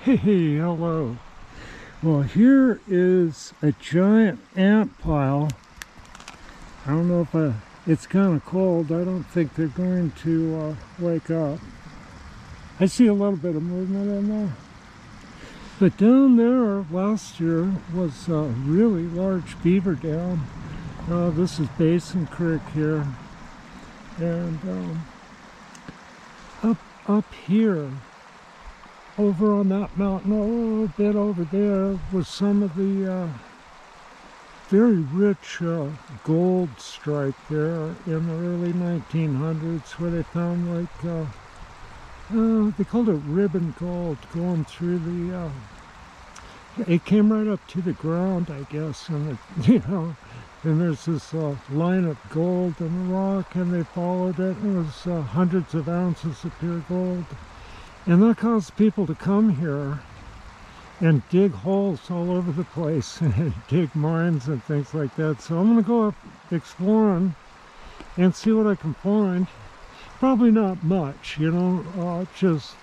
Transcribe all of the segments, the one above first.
Hey, hello. Well, here is a giant ant pile. I don't know if it's kind of cold. I don't think they're going to wake up. I see a little bit of movement in there. But down there last year was a really large beaver dam. This is Basin Creek here. And up here, over on that mountain, a little bit over there, was some of the very rich gold strike there in the early 1900s, where they found like, they called it ribbon gold going through the, it came right up to the ground, I guess, and and there's this line of gold in the rock, and they followed it, and it was hundreds of ounces of pure gold. And that caused people to come here and dig holes all over the place and dig mines and things like that. So I'm going to go up exploring and see what I can find. Probably not much, just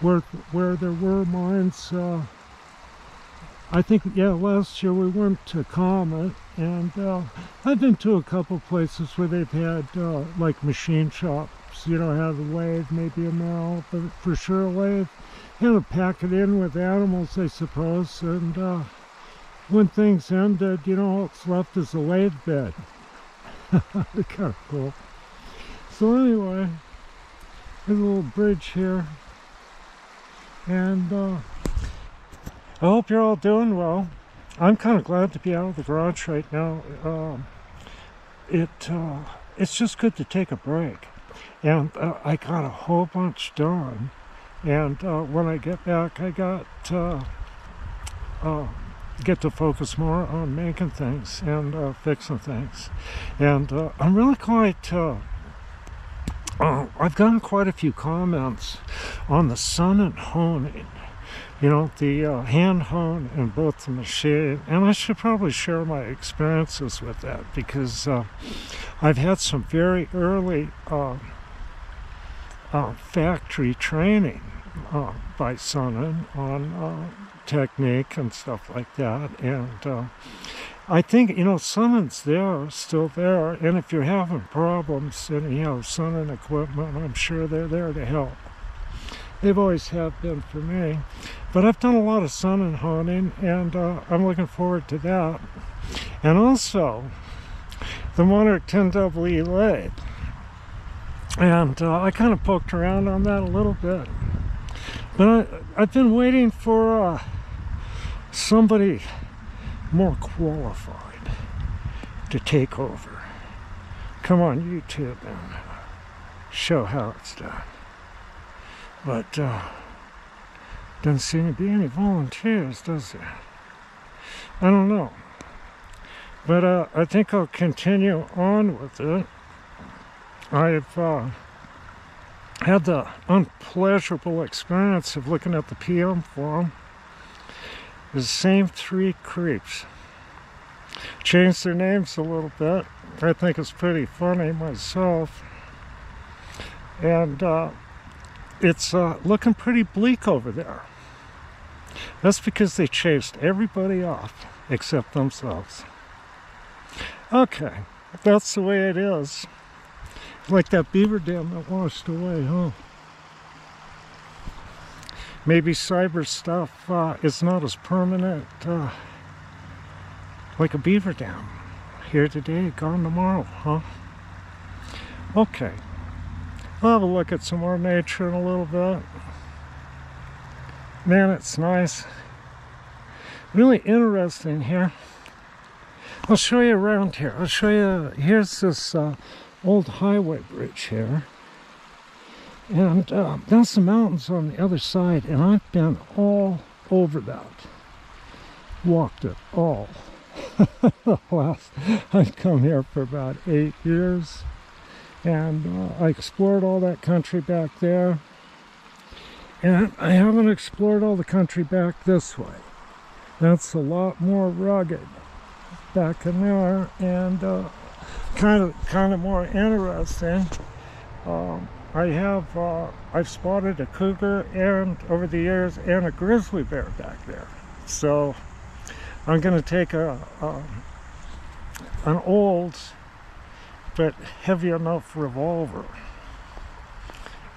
where there were mines. I think, yeah, last year we went to Comet, and I've been to a couple places where they've had like machine shops. Had a lathe, maybe a mill, but for sure a lathe. Had to pack it in with animals, I suppose, and when things ended, all that's left is a lathe bed. Kind of cool. So anyway, there's a little bridge here, and I hope you're all doing well. I'm kind of glad to be out of the garage right now. It's just good to take a break. And I got a whole bunch done, and when I get back, I get to focus more on making things and fixing things. And I'm really quite, I've gotten quite a few comments on the Sunnen honing, the hand hone in both the machine, and I should probably share my experiences with that, because I've had some very early factory training by Sunnen on technique and stuff like that, and I think Sunnen's still there, and if you're having problems and you have Sunnen equipment, I'm sure they're there to help. They've always have been for me, but I've done a lot of Sunnen honing, and I'm looking forward to that, and also the Monarch 10EE lathe. And I kind of poked around on that a little bit, but I've been waiting for somebody more qualified to take over. Come on YouTube and show how it's done. But doesn't seem to be any volunteers, does there? I don't know, but I think I'll continue on with it. I've had the unpleasurable experience of looking at the PM forum. The same three creeps. Changed their names a little bit. I think it's pretty funny myself. And it's looking pretty bleak over there. That's because they chased everybody off except themselves. Okay, that's the way it is. Like that beaver dam that washed away, huh? Maybe cyber stuff is not as permanent like a beaver dam. Here today, gone tomorrow, huh? Okay. I'll have a look at some more nature in a little bit. Man, it's nice. Really interesting here. I'll show you around here. I'll show you, here's this old highway bridge here, and that's the mountains on the other side, and I've been all over that, walked it all. I've come here for about 8 years, and I explored all that country back there, and I haven't explored all the country back this way. That's a lot more rugged back in there, and kind of more interesting. I've spotted a cougar and over the years and a grizzly bear back there. So I'm going to take an old but heavy enough revolver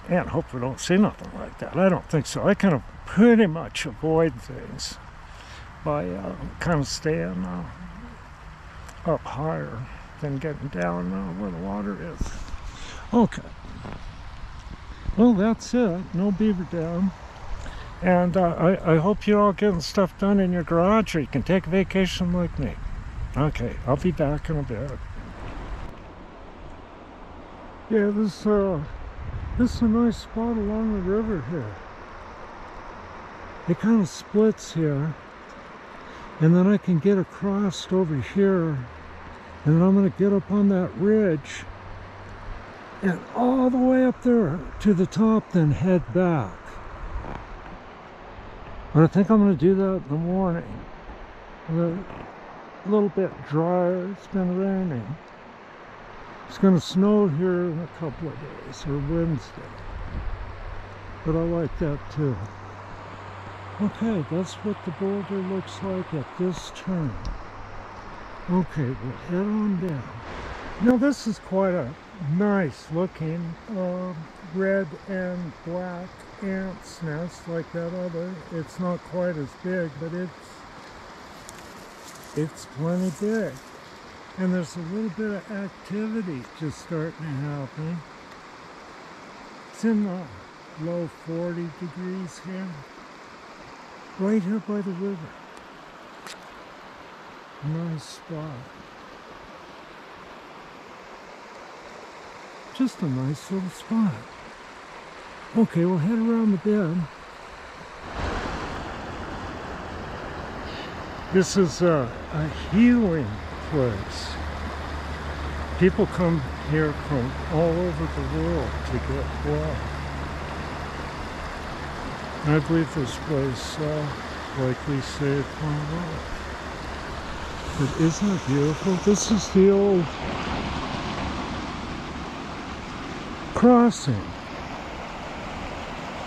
and hope we don't see nothing like that. I don't think so. I kind of pretty much avoid things by kind of staying up higher than getting down where the water is. Okay. Well, that's it. No beaver dam. And I hope you're all getting stuff done in your garage, or you can take a vacation like me. Okay, I'll be back in a bit. Yeah, this is a nice spot along the river here. It kind of splits here, and then I can get across over here, and then I'm going to get up on that ridge and all the way up there to the top, then head back. But I think I'm going to do that in the morning. A little bit drier. It's been raining. It's going to snow here in a couple of days, or Wednesday. But I like that too. Okay, that's what the boulder looks like at this turn. Okay, we'll head on down. Now this is quite a nice looking red and black ant's nest like that other. It's not quite as big, but it's plenty big. And there's a little bit of activity just starting to happen. It's in the low 40 degrees here. Right here by the river. Nice spot. Just a nice little spot. Okay, we'll head around the bend. This is a healing place. People come here from all over the world to get well. And I believe this place likely saved my life. But isn't it beautiful? This is the old crossing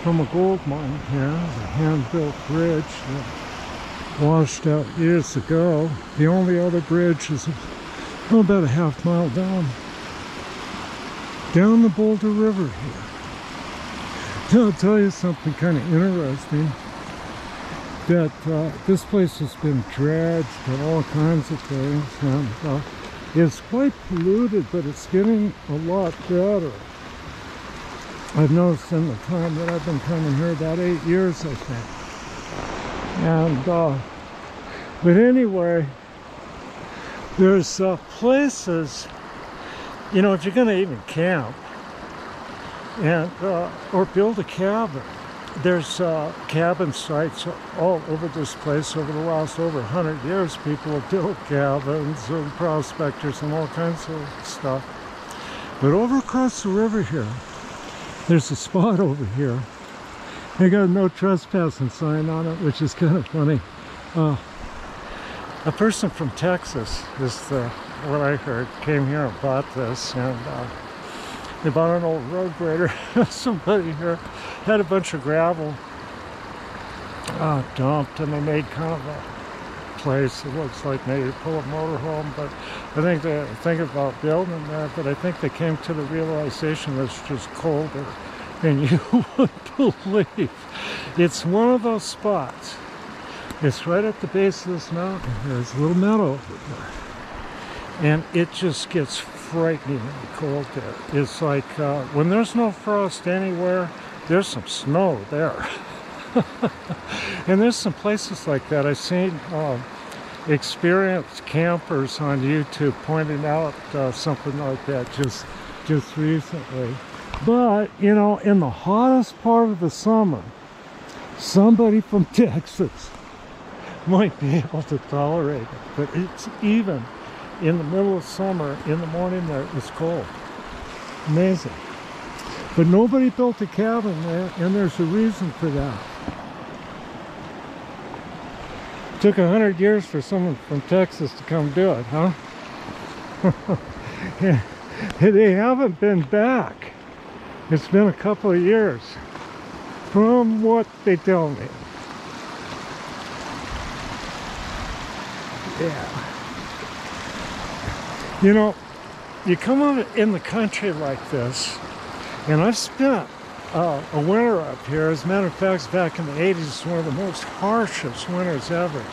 from a gold mine here, the hand-built bridge that washed out years ago. The only other bridge is about a half mile down the Boulder River here. Now, I'll tell you something kind of interesting, that this place has been dredged and all kinds of things, and it's quite polluted, but it's getting a lot better. I've noticed in the time that I've been coming here, about 8 years, I think. And, but anyway, there's places, you know, if you're going to even camp and or build a cabin, there's cabin sites all over this place. Over the last over 100 years, people have built cabins and prospectors and all kinds of stuff. But over across the river here, there's a spot over here. They got a no trespassing sign on it, which is kind of funny. A person from Texas is what I heard, came here and bought this, and they bought an old road grader. Somebody here had a bunch of gravel dumped, and they made kind of a place. It looks like maybe pull a motorhome, but I think they're thinking about building that. But I think they came to the realization that it's just colder than you would believe. It's one of those spots. It's right at the base of this mountain. There's a little meadow over there, and it just gets frighteningly cold there. It's like when there's no frost anywhere, there's some snow there. And there's some places like that. I've seen experienced campers on YouTube pointing out something like that just recently. But, you know, in the hottest part of the summer, somebody from Texas might be able to tolerate it. But it's even in the middle of summer, in the morning there, it's cold. Amazing. But nobody built a cabin there, and there's a reason for that. It took 100 years for someone from Texas to come do it, huh? Yeah. They haven't been back. It's been a couple of years from what they tell me. Yeah. You know, you come out in the country like this, and I've spent a winter up here. As a matter of fact, back in the 80s, it's one of the most harshest winters ever.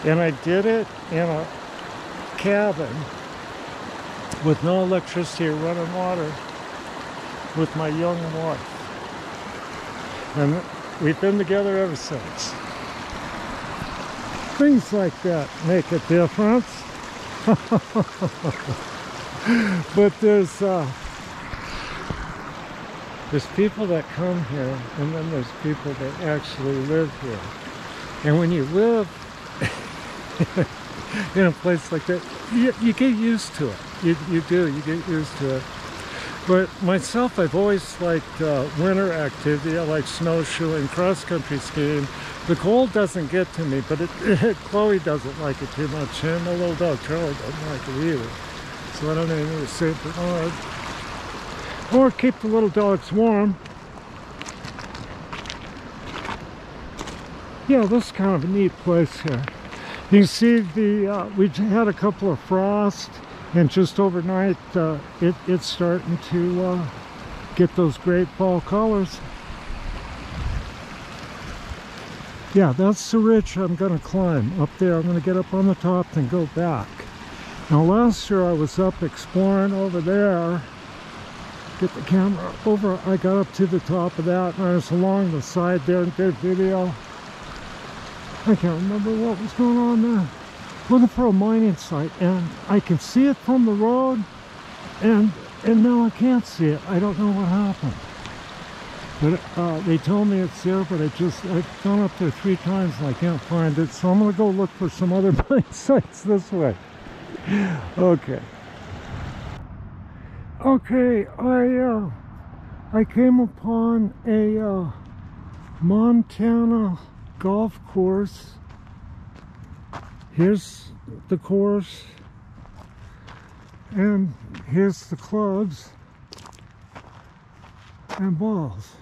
And I did it in a cabin with no electricity or running water with my young wife. And we've been together ever since. Things like that make a difference. But there's people that come here, and then there's people that actually live here. And when you live in a place like that, you get used to it. You do, you get used to it. But myself, I've always liked winter activity. I like snowshoeing, cross-country skiing. The cold doesn't get to me, but Chloe doesn't like it too much, and my little dog Charlie doesn't like it either. So I don't know anything to say for hard. Or keep the little dogs warm. Yeah, this is kind of a neat place here. You can see we had a couple of frosts, and just overnight it's starting to get those great fall colors. Yeah, that's the ridge I'm going to climb up there. I'm going to get up on the top and go back. Now last year I was up exploring over there. Get the camera over. I got up to the top of that, and I was along the side there and did video. I can't remember what was going on there. Looking for a mining site, and I can see it from the road, and now I can't see it. I don't know what happened. But they told me it's there, but I've gone up there 3 times and I can't find it. So I'm going to go look for some other mine sites this way. Okay. Okay, I came upon a Montana golf course. Here's the course, and here's the clubs and balls.